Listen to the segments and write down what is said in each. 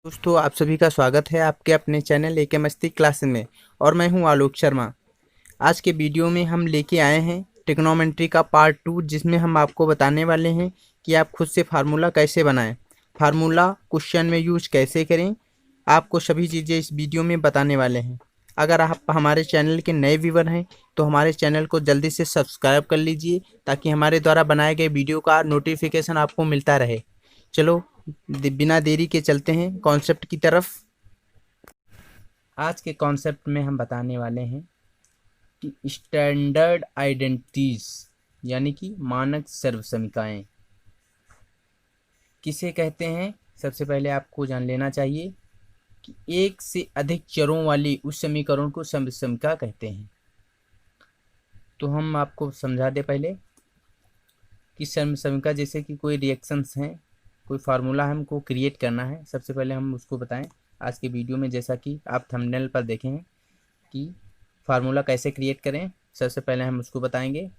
दोस्तों, आप सभी का स्वागत है आपके अपने चैनल एके मस्ती क्लासेस में। और मैं हूं आलोक शर्मा। आज के वीडियो में हम लेके आए हैं ट्रिग्नोमेट्री का पार्ट 2, जिसमें हम आपको बताने वाले हैं कि आप खुद से फार्मूला कैसे बनाएं, फार्मूला क्वेश्चन में यूज कैसे करें। आपको सभी चीज़ें इस वीडियो में बताने वाले हैं। अगर आप हमारे चैनल के नए व्यूवर हैं तो हमारे चैनल को जल्दी से सब्सक्राइब कर लीजिए, ताकि हमारे द्वारा बनाए गए वीडियो का नोटिफिकेशन आपको मिलता रहे। चलो बिना देरी के चलते हैं कॉन्सेप्ट की तरफ। आज के कॉन्सेप्ट में हम बताने वाले हैं कि स्टैंडर्ड आइडेंटिटीज यानी कि मानक सर्वसमीकाएं किसे कहते हैं। सबसे पहले आपको जान लेना चाहिए कि एक से अधिक चरों वाली उस समीकरण को सर्वसमीका कहते हैं। तो हम आपको समझा दे पहले कि सर्वसमीका जैसे कि कोई रिएक्शंस हैं, कोई फार्मूला हमको क्रिएट करना है। सबसे पहले हम उसको बताएं आज के वीडियो में, जैसा कि आप थंबनेल पर देखे हैं कि फार्मूला कैसे क्रिएट करें। सबसे पहले हम उसको बताएंगे।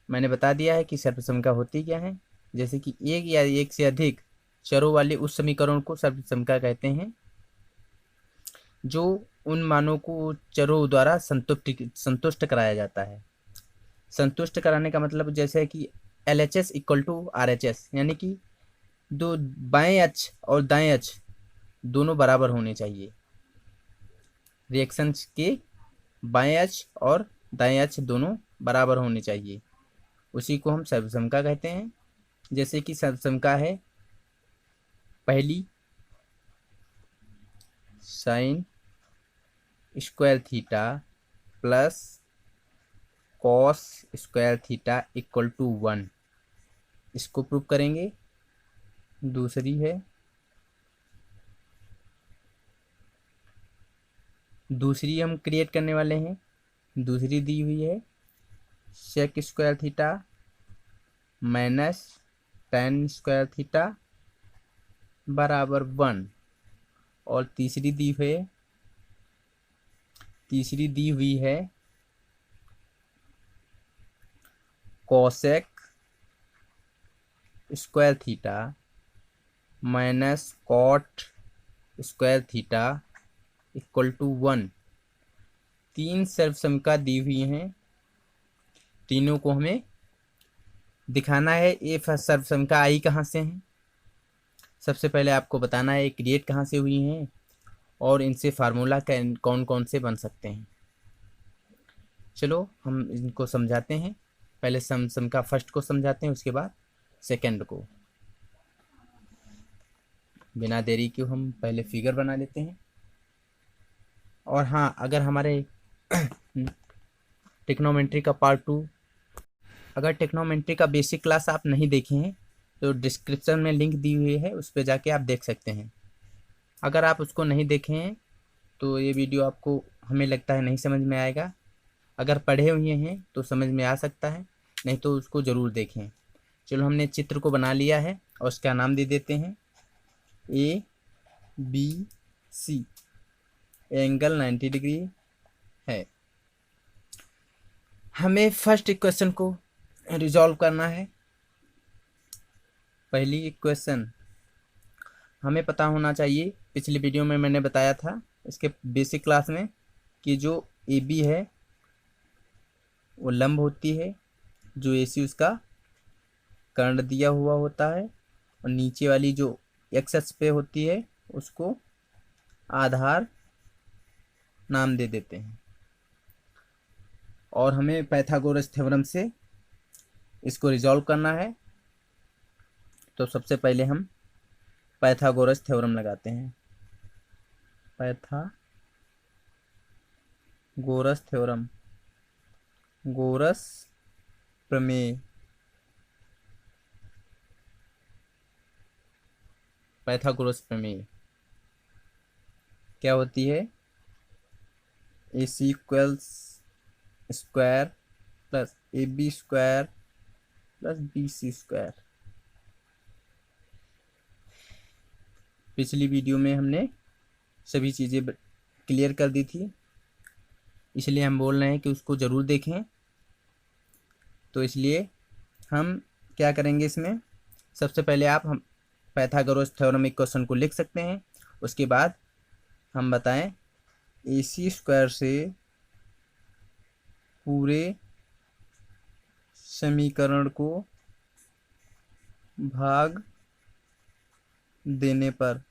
मैंने बता दिया है कि सर्वसमीका होती क्या है। जैसे कि एक या एक से अधिक चरों वाले उस समीकरण को सर्वसमीका कहते हैं जो उन मानों को चरों द्वारा संतुष्ट कराया जाता है। संतुष्ट कराने का मतलब जैसे कि LHS इक्वल टू RHS, यानी कि दो बाएं अक्ष और दाएं अक्ष दोनों बराबर होने चाहिए। रिएक्शंस के बाएं अक्ष और दाएं अक्ष दोनों बराबर होने चाहिए, उसी को हम सर्वसमीका कहते हैं। जैसे कि सर्वसमीका है पहली sine square theta plus cos square theta equal to 1, इसको प्रूव करेंगे। दूसरी है दूसरी हम क्रिएट करने वाले हैं। दूसरी दी हुई है sec square theta minus tan square theta बराबर 1। और तीसरी दी हुई है cosec square theta minus cot square theta equal to 1। तीन सर्वसमीका दी हुई हैं, तीनों को हमें दिखाना है ये सर्वसमीका आई कहाँ से है। सबसे पहले आपको बताना है क्रिएट कहाँ से हुई हैं और इनसे फार्मूला कौन कौन से बन सकते हैं। चलो हम इनको समझाते हैं। पहले सर्वसमीका फर्स्ट को समझाते हैं, उसके बाद सेकंड को। बिना देरी के हम पहले फिगर बना लेते हैं। और हाँ, अगर हमारे ट्रिग्नोमेट्री का पार्ट 2, अगर ट्रिग्नोमेट्री का बेसिक क्लास आप नहीं देखे हैं तो डिस्क्रिप्शन में लिंक दी हुई है, उस पर जाके आप देख सकते हैं। अगर आप उसको नहीं देखे हैं तो ये वीडियो आपको हमें लगता है नहीं समझ में आएगा। अगर पढ़े हुए हैं तो समझ में आ सकता है, नहीं तो उसको ज़रूर देखें। चलो हमने चित्र को बना लिया है और उसका नाम दे देते हैं ABC। एंगल 90 डिग्री है। हमें फर्स्ट इक्वेशन को रिजॉल्व करना है। पहली इक्वेशन हमें पता होना चाहिए, पिछली वीडियो में मैंने बताया था इसके बेसिक क्लास में, कि जो AB है वो लंब होती है, जो AC उसका कर्ण दिया हुआ होता है, और नीचे वाली जो x अक्ष पे होती है उसको आधार नाम दे देते हैं। और हमें पाइथागोरस थ्योरम से इसको रिजॉल्व करना है। तो सबसे पहले हम पाइथागोरस थ्योरम लगाते हैं। पाइथागोरस थ्योरम, गोरस प्रमेय। पाइथागोरस प्रमेय क्या होती है? AC equals square plus AB square plus BC square. पिछली वीडियो में हमने सभी चीज़ें क्लियर कर दी थी, इसलिए हम बोल रहे हैं कि उसको ज़रूर देखें। तो इसलिए हम क्या करेंगे इसमें, सबसे पहले हम पाइथागोरस थ्योरम इक्वेशन को लिख सकते हैं। उसके बाद हम बताएं AC स्क्वायर से पूरे समीकरण को भाग देने पर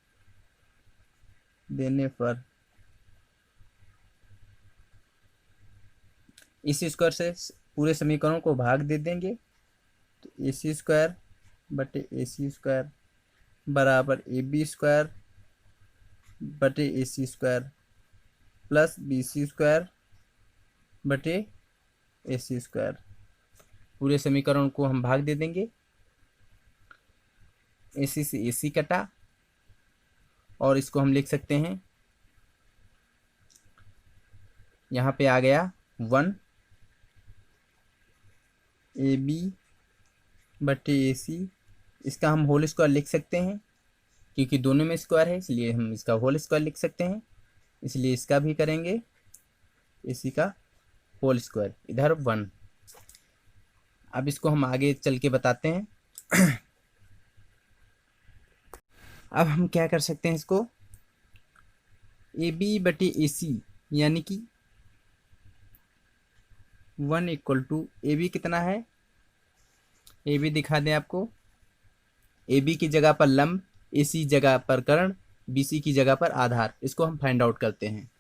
AC स्क्वायर से पूरे समीकरण को भाग दे देंगे तो AC स्क्वायर बटे AC स्क्वायर बराबर AB स्क्वायर बटे AC square plus BC square बटे AC स्क्वायर। पूरे समीकरण को हम भाग दे देंगे, AC से AC कटा और इसको हम लिख सकते हैं, यहाँ पे आ गया 1 AB बटे AC। इसका हम होल स्क्वायर लिख सकते हैं क्योंकि दोनों में स्क्वायर है, इसलिए हम इसका होल स्क्वायर लिख सकते हैं। इसलिए इसका भी करेंगे, AC का होल स्क्वायर इधर 1। अब इसको हम आगे चल के बताते हैं। अब हम क्या कर सकते हैं, इसको AB बटे AC यानी कि 1 इक्वल टू AB कितना है, AB दिखा दें आपको, AB की जगह पर लंब, AC जगह पर कर्ण, BC की जगह पर आधार। इसको हम फाइंड आउट करते हैं।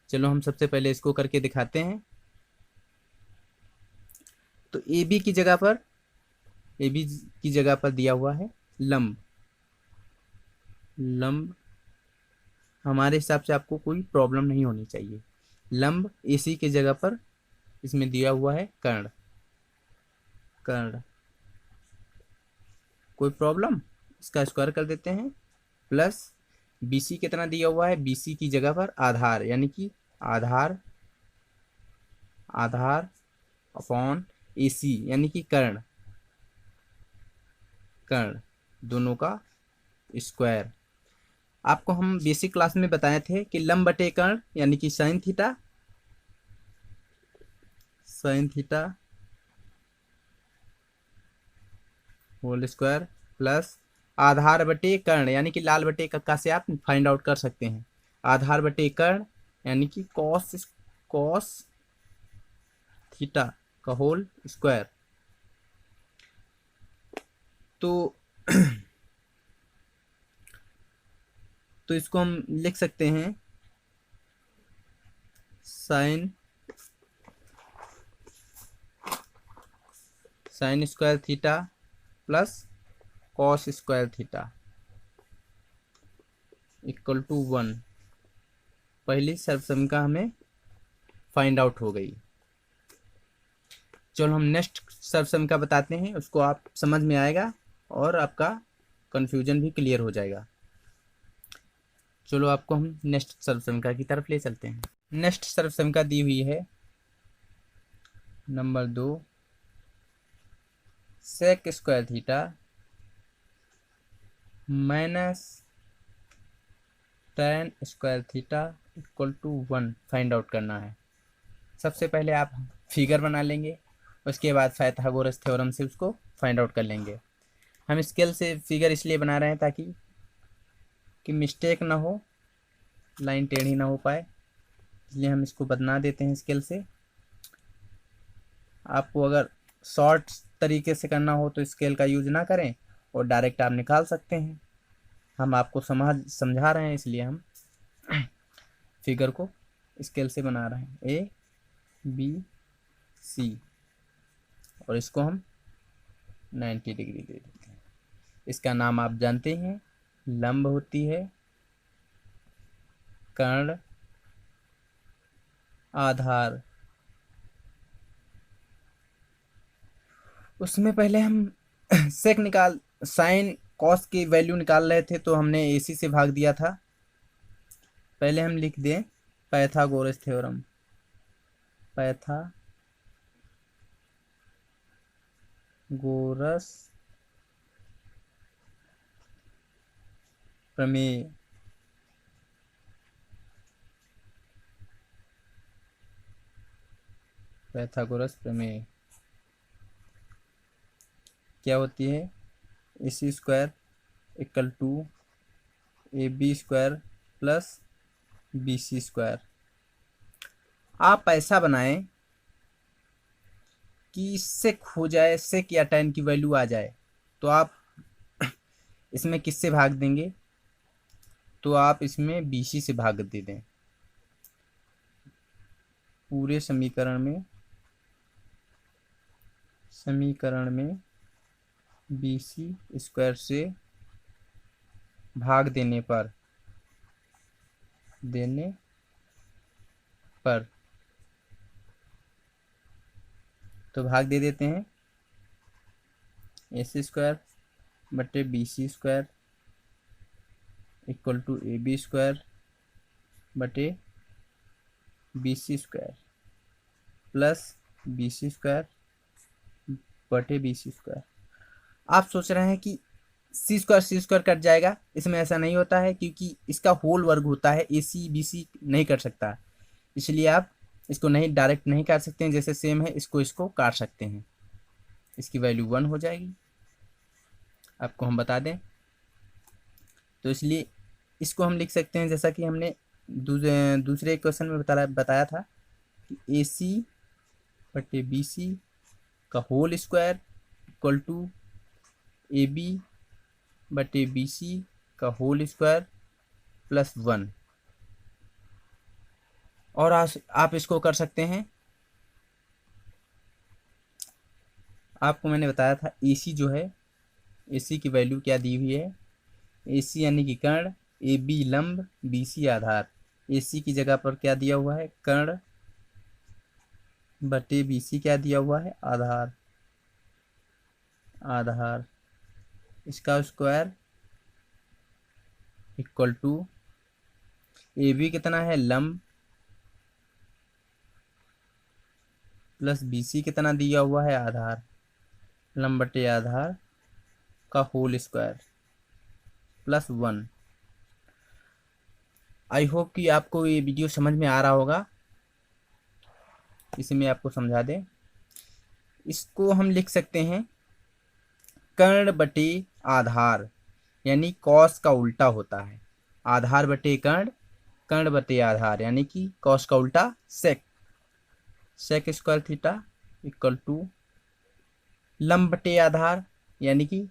चलो हम सबसे पहले इसको करके दिखाते हैं। तो AB की जगह पर दिया हुआ है लंब। हमारे हिसाब से आपको कोई प्रॉब्लम नहीं होनी चाहिए। लंब AC की जगह पर इसमें दिया हुआ है कर्ण। कोई प्रॉब्लम, इसका स्क्वायर कर देते हैं। प्लस BC कितना दिया हुआ है, BC की जगह पर आधार यानी कि आधार अपॉन AC यानी कि कर्ण दोनों का स्क्वायर। आपको हम बेसिक क्लास में बताए थे कि लंब बटे कर्ण यानी कि sine theta whole square plus आधार बटे कर्ण यानी कि लाल बटे कक्का से आप फाइंड आउट कर सकते हैं। आधार बटे कर्ण यानी कि कॉस थीटा का होल स्क्वायर। तो इसको हम लिख सकते हैं sine square theta plus cos square theta equal to 1। पहली सर्वसमीका हमें फाइंड आउट हो गई। चलो हम नेक्स्ट सर्वसमीका बताते हैं, उसको आप समझ में आएगा और आपका कंफ्यूजन भी क्लियर हो जाएगा। चलो आपको हम नेक्स्ट सर्वसमीका की तरफ ले चलते हैं। नेक्स्ट सर्वसमीका दी हुई है number 2, sec square theta minus tan square theta equal to 1 find out करना है। सबसे पहले आप फिगर बना लेंगे, उसके बाद पाइथागोरस थ्योरम से उसको फाइंड आउट कर लेंगे। हम स्केल से फिगर इसलिए बना रहे हैं ताकि मिस्टेक ना हो, लाइन टेढ़ी ना हो पाए, इसलिए हम इसको बना देते हैं स्केल से। आपको अगर शॉर्ट तरीके से करना हो तो स्केल का यूज ना करें और डायरेक्ट आप निकाल सकते हैं। हम आपको समझा रहे हैं इसलिए हम फिगर को स्केल से बना रहे हैं, ABC और इसको हम 90 डिग्री दे देते हैं। इसका नाम आप जानते हैं, लंब होती है, कर्ण, आधार। उसमें पहले हम साइन कॉस की वैल्यू निकाल रहे थे तो हमने AC से भाग दिया था। पहले हम लिख दें पाइथागोरस थ्योरम, पाइथागोरस प्रमेय। पाइथागोरस प्रमेय क्या होती है, AC square equal to A B square plus B C square. आप ऐसा बनाएं कि सेक हो जाए, सेक या tan की वैल्यू आ जाए, तो आप इसमें किससे भाग देंगे? तो आप इसमें बी सी से भाग दे दें। पूरे समीकरण में बी सी स्क्वायर से भाग देने पर तो भाग दे देते हैं ए सी स्क्वायर बटे B C square equal to A B square बटे B C square plus B C square बटे बी सी स्क्वायर। आप सोच रहे हैं कि सी स्क्वायर कट जाएगा। इसमें ऐसा नहीं होता है, क्योंकि इसका होल वर्ग होता है, ए सी बी सी नहीं कट सकता। इसलिए आप इसको नहीं डायरेक्ट नहीं काट सकते हैं, जैसे सेम है इसको काट सकते हैं। इसकी वैल्यू 1 हो जाएगी, आपको हम बता दें। तो इसलिए इसको हम लिख सकते हैं, जैसा कि हमने दूसरे क्वेश्चन में बताया था कि ए सी बटे बी सी का whole square equal to A B बटे बी सी का होल स्क्वायर प्लस 1। और आप इसको कर सकते हैं, आपको मैंने बताया था ए सी जो है, ए सी की वैल्यू क्या दी हुई है? ए सी यानी कि कर्ण, ए बी लंब, बी सी आधार। ए सी की जगह पर क्या दिया हुआ है? कर्ण बटे बी सी क्या दिया हुआ है? आधार। इसका square equal to A B कितना है? लंब, प्लस बी सी कितना दिया हुआ है? आधार। लंब बटे आधार का whole square plus 1। I hope कि आपको ये वीडियो समझ में आ रहा होगा। इसे मैं आपको समझा दें, इसको हम लिख सकते हैं कर्ण बटे आधार, यानी कॉस का उल्टा होता है। आधार बटे कर्ण, कर्ण बटे आधार, यानी कि कॉस का उल्टा sec square theta equal to लंब बटे आधार, यानी कि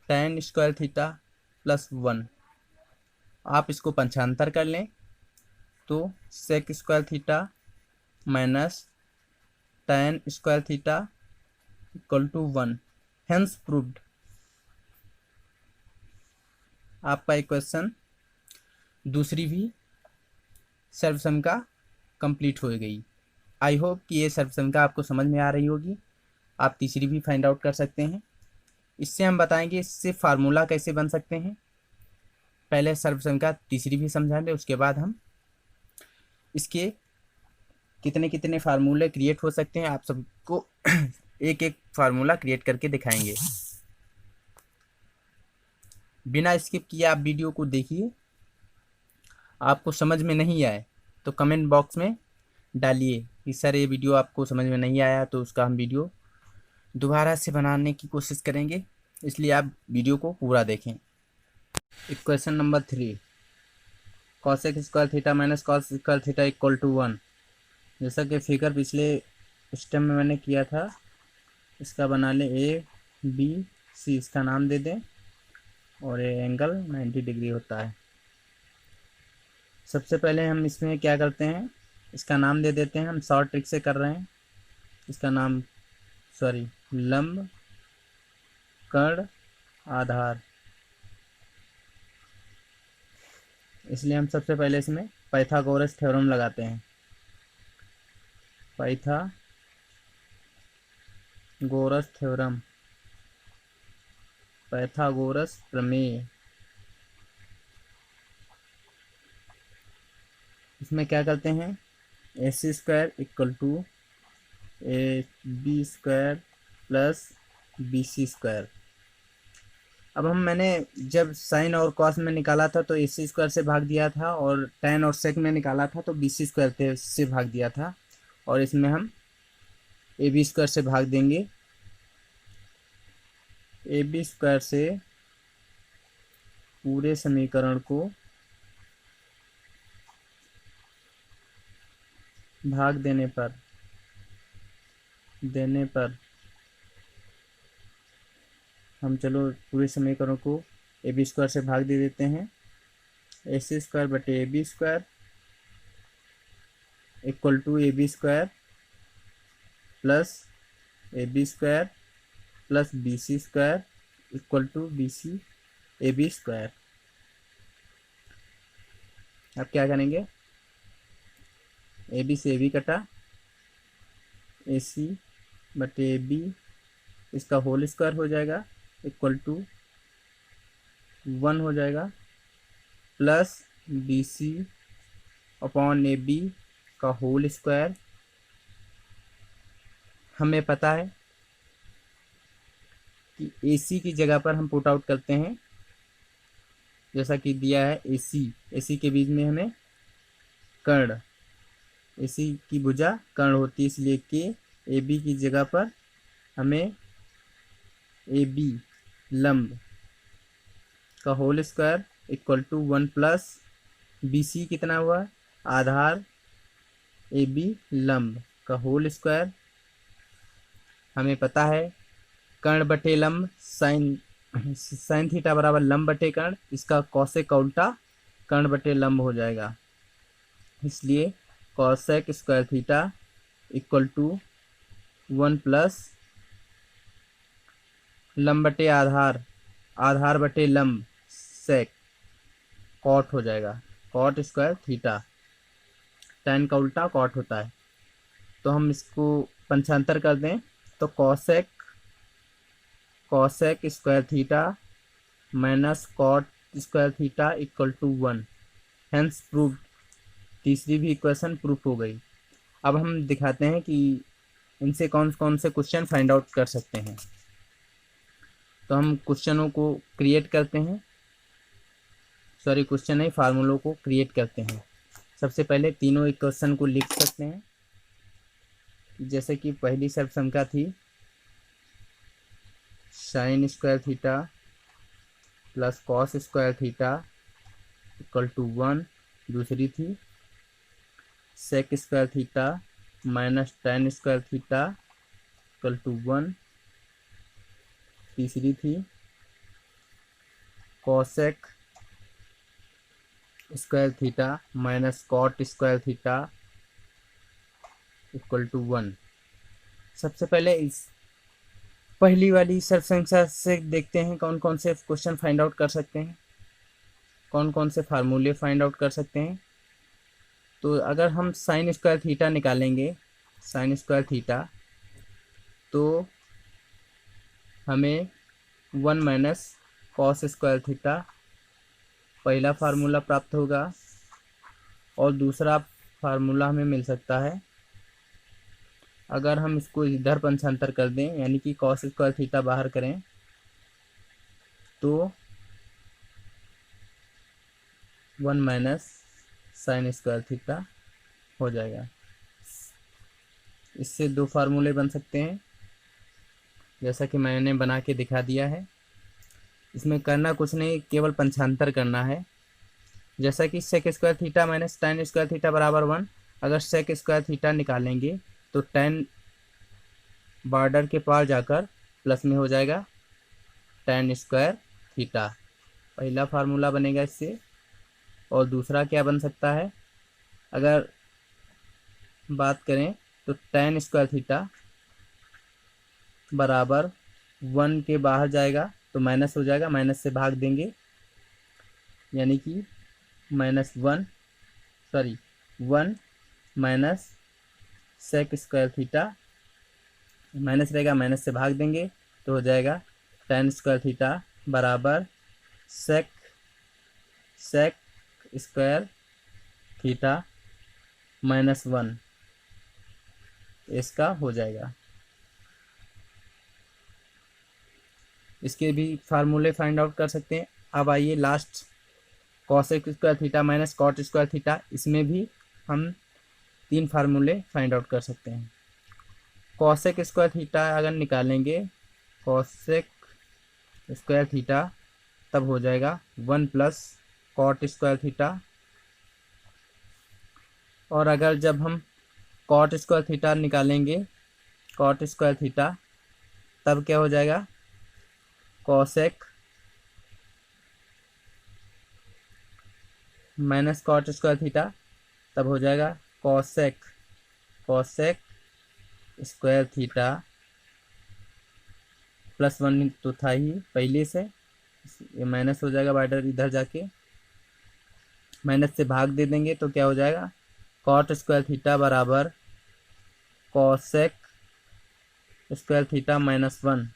tan स्क्वायर थीटा प्लस 1। आप इसको पंचांतर कर लें तो sec square theta minus tan square theta equal to 1। Hence proved. आपका इक्वेशन दूसरी भी सर्वसम का कंप्लीट हो गई। आई होप कि ये सर्वसम का आपको समझ में आ रही होगी। आप तीसरी भी फाइंड आउट कर सकते हैं। इससे हम बताएंगे इससे फार्मूला कैसे बन सकते हैं। पहले सर्वसम का तीसरी भी समझा दें, उसके बाद हम इसके कितने कितने फार्मूले क्रिएट हो सकते हैं आप सबको एक एक फार्मूला क्रिएट करके दिखाएंगे। बिना स्किप किए आप वीडियो को देखिए। आपको समझ में नहीं आए तो कमेंट बॉक्स में डालिए कि सर ये वीडियो आपको समझ में नहीं आया, तो उसका हम वीडियो दोबारा से बनाने की कोशिश करेंगे। इसलिए आप वीडियो को पूरा देखें। Equation number 3, cosec square theta minus cos square theta equal to 1। जैसा कि फिगर पिछले स्टेप में मैंने किया था, इसका बना लें ए बी सी, इसका नाम दे दें, और ये एंगल 90 डिग्री होता है। सबसे पहले हम इसमें क्या करते हैं, इसका नाम दे देते हैं, हम शॉर्ट ट्रिक से कर रहे हैं। इसका नाम लंब, कर्ण, आधार। इसलिए हम सबसे पहले इसमें पाइथागोरस थ्योरम लगाते हैं। पाइथागोरस प्रमेय। इसमें क्या करते हैं, A C square equal to A B square plus B C square. अब मैंने जब साइन और कॉस में निकाला था तो ए सी स्क्वायर से भाग दिया था, और tan और सेक में निकाला था तो बी सी स्क्वायर से भाग दिया था, और इसमें हम ए बी स्क्वायर से भाग देंगे। ए बी स्क्वायर से पूरे समीकरण को भाग देने पर हम चलो पूरे समीकरण को ए बी स्क्वायर से भाग दे देते हैं। ए सी स्क्वायर बटे A B square equal to A B square plus A B square plus B C square equal to B C A B square. अब क्या करेंगे, ए बी से ए बी कटा, ए सी बटे A B इसका whole square हो जाएगा equal to 1 हो जाएगा plus B C upon A B का होल स्क्वायर। हमें पता है कि ए सी की जगह पर हम पुट आउट करते हैं, जैसा कि दिया है ए सी के बीच में हमें कर्ण, ए सी की भुजा कर्ण होती है, इसलिए कि ए बी की जगह पर हमें ए बी लंब का whole square equal to 1 plus B C कितना हुआ, आधार ए बी लंब का होल स्क्वायर। हमें पता है कर्ण बटे लंब साइन थीटा बराबर लंब बटे कर्ण, इसका कॉसेक उल्टा कर्ण बटे लंब हो जाएगा, इसलिए cosec square theta equal to 1 plus लंब बटे आधार, आधार बटे लंब सेक कॉट हो जाएगा, कॉट स्क्वायर थीटा। tan का उल्टा कॉट होता है, तो हम इसको पंचांतर कर दें तो cosec square theta minus cot square theta equal to 1। Hence proof, तीसरी भी इक्वेशन प्रूफ हो गई। अब हम दिखाते हैं कि इनसे कौन कौन से क्वेश्चन फाइंड आउट कर सकते हैं। तो हम क्वेश्चनों को क्रिएट करते हैं, सॉरी क्वेश्चन नहीं, फार्मूलों को क्रिएट करते हैं। सबसे पहले तीनों इक्वेशन को लिख सकते हैं, जैसे कि पहली सर्वसंख्या थी sine square theta plus cos square theta equal to 1, दूसरी थी sec square theta minus tan square theta equal to 1, तीसरी थी cosec square theta minus cot square theta equal to 1। सबसे पहले इस पहली वाली सर्वसंख्या से देखते हैं कौन कौन से क्वेश्चन फाइंड आउट कर सकते हैं, कौन कौन से फार्मूले फाइंड आउट कर सकते हैं। तो अगर हम साइन स्क्वायर थीटा निकालेंगे, साइन स्क्वायर थीटा, तो हमें 1 माइनस कॉस स्क्वायर थीटा पहला फार्मूला प्राप्त होगा, और दूसरा फार्मूला हमें मिल सकता है अगर हम इसको इधर पंचांतर कर दें, यानी कि कॉस स्क्वायर थीटा बाहर करें तो 1 माइनस साइन स्क्वायर थीटा हो जाएगा। इससे दो फार्मूले बन सकते हैं, जैसा कि मैंने बना के दिखा दिया है। इसमें करना कुछ नहीं, केवल पंचांतर करना है। जैसा कि sec square theta minus tan square theta बराबर 1, अगर सेक स्क्वायर थीटा निकालेंगे तो tan बॉर्डर के पार जाकर प्लस में हो जाएगा tan स्क्वायर थीटा, पहला फार्मूला बनेगा इससे। और दूसरा क्या बन सकता है, अगर बात करें तो tan स्क्वायर थीटा बराबर 1 के बाहर जाएगा तो माइनस हो जाएगा, माइनस से भाग देंगे, यानी कि one minus sec square theta, minus रहेगा, माइनस से भाग देंगे तो हो जाएगा tan स्क्वायर थीटा बराबर सेक स्क्वायर थीटा माइनस 1, इसका हो जाएगा। इसके भी फार्मूले फाइंड आउट कर सकते हैं। अब आइए last cosec square theta minus cot square theta, इसमें भी हम 3 फार्मूले फाइंड आउट कर सकते हैं। कॉसेक स्क्वायर थीटा अगर निकालेंगे, कॉसेक स्क्वायर थीटा तब हो जाएगा 1 प्लस कॉट स्क्वायर थीटा। और अगर जब हम कॉट स्क्वायर थीटा निकालेंगे, कॉट स्क्वायर थीटा, तब क्या हो जाएगा, cosec minus cot square theta, तब हो जाएगा cosec cosec square theta plus 1 तो था ही पहले से, ये माइनस हो जाएगा, बाइडर इधर जाके माइनस से भाग दे देंगे तो क्या हो जाएगा, कॉट स्क्वायर थीटा बराबर कॉसेक स्क्वायर थीटा माइनस 1।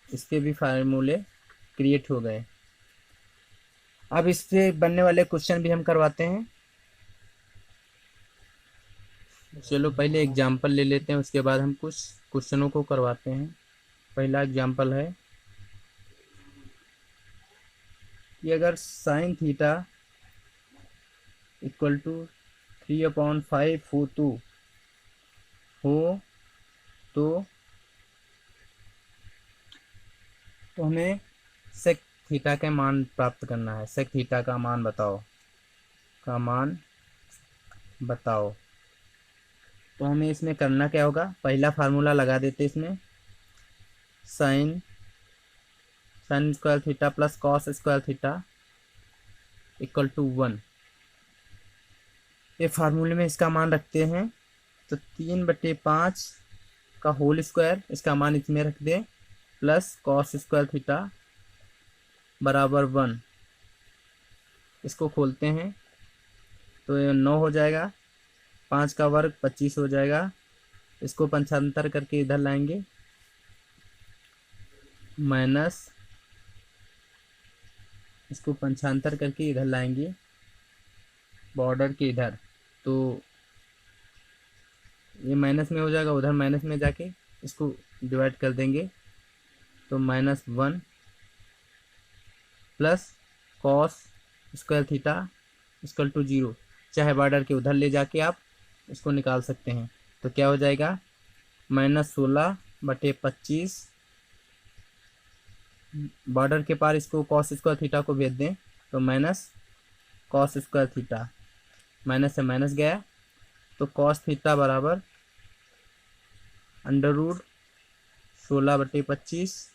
इसके भी फार्मूले क्रिएट हो गए। अब इससे बनने वाले क्वेश्चन भी हम करवाते हैं। चलो पहले एग्जाम्पल ले लेते हैं, उसके बाद हम कुछ क्वेश्चनों को करवाते हैं। पहला एग्जाम्पल है कि अगर साइन थीटा इक्वल टू 3/5 हो तो हमें सेक थीटा का मान प्राप्त करना है। सेक थीटा का मान बताओ। तो हमें इसमें करना क्या होगा, पहला फार्मूला लगा देते इसमें, sine square theta plus cos square theta equal to 1। ये फार्मूले में इसका मान रखते हैं तो 3/5 का होल स्क्वायर, इसका मान इसमें रख दें, प्लस कॉस स्क्वायर थीटा बराबर 1। इसको खोलते हैं तो ये 9 हो जाएगा, 5 का वर्ग 25 हो जाएगा। इसको पंचांतर करके इधर लाएंगे, माइनस इसको पंचांतर करके इधर लाएंगे बॉर्डर के इधर, तो ये माइनस में हो जाएगा, उधर माइनस में जाके इसको डिवाइड कर देंगे तो -1 plus cos square theta equal to 0। चाहे बॉर्डर के उधर ले जाके आप इसको निकाल सकते हैं। तो क्या हो जाएगा, -16/25, बॉर्डर के पार इसको कॉस स्क्वायर थीटा को भेज दें तो minus cos square theta, minus से माइनस गया तो कॉस थीटा बराबर अंडर रूट 16/25,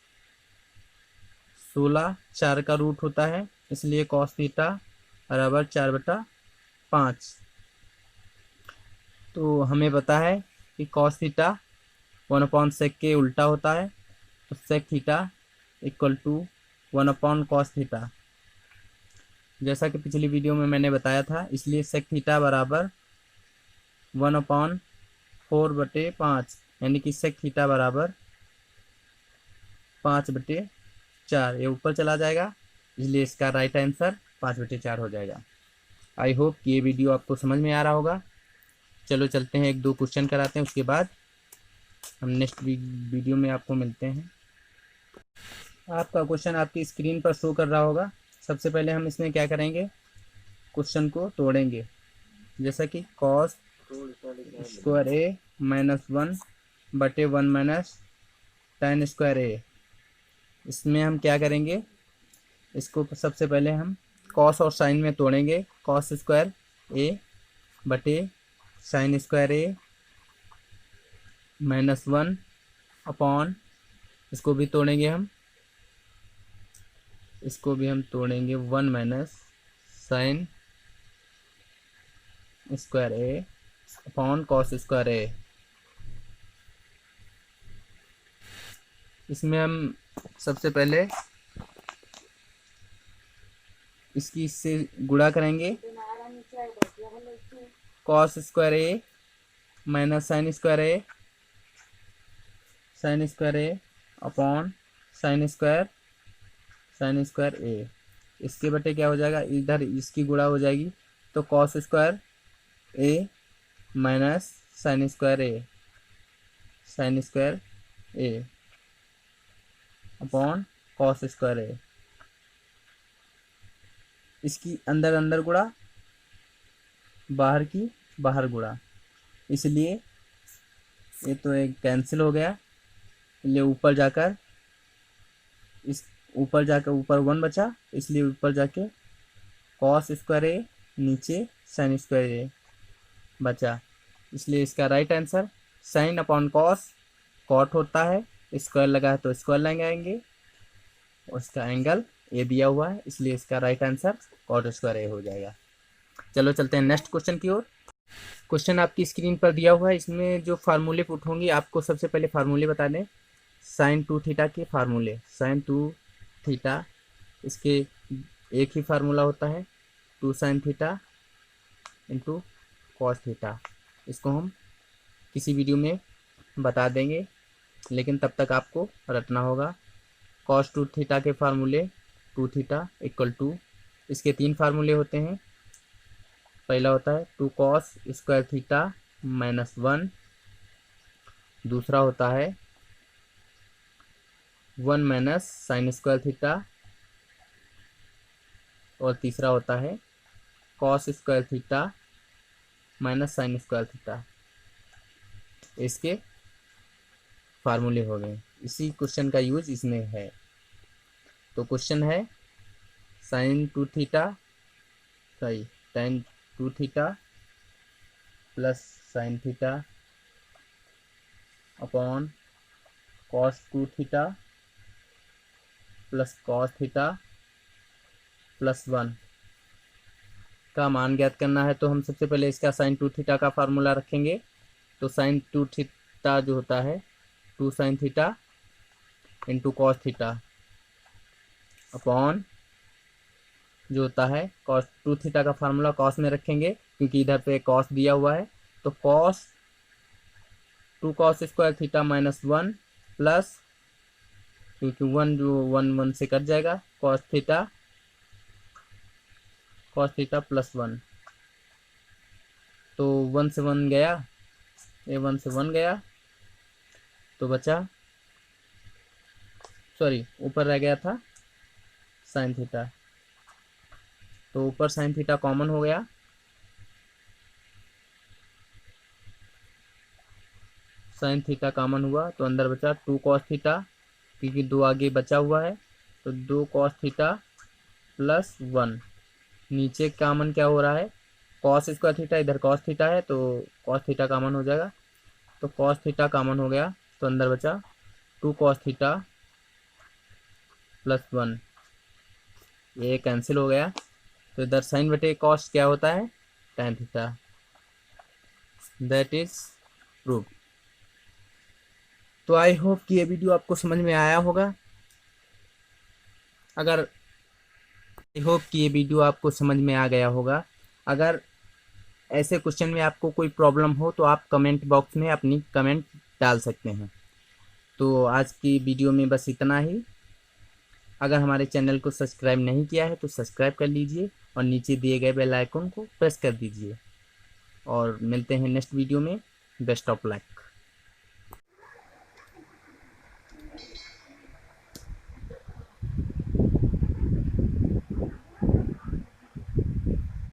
16 4 का रूट होता है, इसलिए कॉस थीटा बराबर 4/5। तो हमें पता है कि कॉस थीटा 1/sec के उल्टा होता है, तो sec theta equal to 1/cos theta, जैसा कि पिछली वीडियो में मैंने बताया था। इसलिए सेक थीटा बराबर 1/4/5, यानी कि सेक थीटा बराबर 5/4। ये ऊपर चला जाएगा, इसलिए इसका राइट आंसर 5/4 हो जाएगा। आई होप कि ये वीडियो आपको समझ में आ रहा होगा। चलो चलते हैं, 1-2 क्वेश्चन कराते हैं, उसके बाद हम नेक्स्ट वीडियो में आपको मिलते हैं। आपका क्वेश्चन आपकी स्क्रीन पर शो कर रहा होगा। सबसे पहले हम इसमें क्या करेंगे, क्वेश्चन को तोड़ेंगे, जैसा कि कॉस स्क्वायर ए -1/1 माइनस tan स्क्वायर ए। इसमें हम क्या करेंगे, इसको सबसे पहले हम कॉस और साइन में तोड़ेंगे। कॉस स्क्वायर ए बटे साइन स्क्वायर ए -1 अपॉन, इसको भी तोड़ेंगे हम, इसको भी हम तोड़ेंगे 1 माइनस साइन स्क्वायर ए अपॉन कॉस स्क्वायर ए। इसमें हम सबसे पहले इसकी इससे गुणा करेंगे, कॉस स्क्वायर ए माइनस साइन स्क्वायर ए अपॉन साइन स्क्वायर ए। इसके बटे क्या हो जाएगा, इधर इसकी गुणा हो जाएगी, तो कॉस स्क्वायर ए माइनस साइन स्क्वायर ए अपॉन कॉस स्क्वायर ए। इसकी अंदर अंदर गुणा, बाहर की बाहर गुणा, इसलिए ये तो एक कैंसिल हो गया, इसलिए ऊपर जाकर इस ऊपर जाकर ऊपर 1 बचा, इसलिए ऊपर जाके कॉस स्क्वायर ए, नीचे साइन स्क्वायर ए बचा, इसलिए इसका right answer sine upon cos, cot होता है, स्क्वायर लगा है तो स्क्वायर लगाएंगे, और इसका एंगल ए दिया हुआ है, इसलिए इसका राइट आंसर कॉट स्क्वायर ए हो जाएगा। चलो चलते हैं नेक्स्ट क्वेश्चन की ओर। क्वेश्चन आपकी स्क्रीन पर दिया हुआ है, इसमें जो फार्मूले पुट होंगे आपको सबसे पहले फार्मूले बता दें। साइन 2 थीटा के फार्मूले, साइन 2 थीटा, इसके एक ही फार्मूला होता है 2 sine theta into cos theta. इसको हम किसी वीडियो में बता देंगे, लेकिन तब तक आपको रटना होगा। कॉस 2 थीटा के फार्मूले 2 थीटा इक्वल टू, इसके 3 फार्मूले होते हैं। पहला होता है 2 कॉस स्क्वायर थीटा माइनस 1, दूसरा होता है 1 माइनस साइन स्क्वायर थीटा, और तीसरा होता है cos square theta minus sign square theta. इसके फार्मूले हो गए, इसी क्वेश्चन का यूज इसमें है। तो क्वेश्चन है sine 2 theta sorry tan 2 theta plus sine theta upon cos 2 theta plus cos theta plus 1 का मान ज्ञात करना है। तो हम सबसे पहले इसका साइन 2 थीटा का फार्मूला रखेंगे। तो साइन 2 थीटा जो होता है 2 sine theta into cos theta upon जो होता है कॉस 2 थीटा का फार्मूला कॉस में रखेंगे, क्योंकि इधर पे कॉस दिया हुआ है। तो cos 2 cos square theta minus 1 plus, क्योंकि 1 जो 1 से कट जाएगा, कॉस थीटा प्लस 1। तो 1 से 1 गया, ये 1 से 1 गया, तो बचा, सॉरी ऊपर रह गया था साइन थीटा। तो ऊपर साइन थीटा कॉमन हो गया, साइन थीटा कॉमन हुआ, तो अंदर बचा 2 कॉस थीटा, क्योंकि 2 आगे बचा हुआ है, तो 2 कॉस थीटा प्लस 1। नीचे कॉमन क्या हो रहा है, कॉस स्क्वायर थीटा, इधर कॉस थीटा है तो कॉस थीटा कॉमन हो जाएगा, तो कॉस थीटा कॉमन हो गया, तो अंदर बचा 2 कॉस थीटा प्लस 1। ये कैंसिल हो गया, तो इधर साइन बटे कॉस क्या होता है, tan theta. That is prove. तो आई होप कि ये वीडियो आपको समझ में आया होगा। समझ में आ गया होगा। अगर ऐसे क्वेश्चन में आपको कोई प्रॉब्लम हो तो आप कमेंट बॉक्स में अपनी कमेंट डाल सकते हैं। तो आज की वीडियो में बस इतना ही। अगर हमारे चैनल को सब्सक्राइब नहीं किया है तो सब्सक्राइब कर लीजिए और नीचे दिए गए बेल आइकन को प्रेस कर दीजिए। और मिलते हैं नेक्स्ट वीडियो में। Best of luck.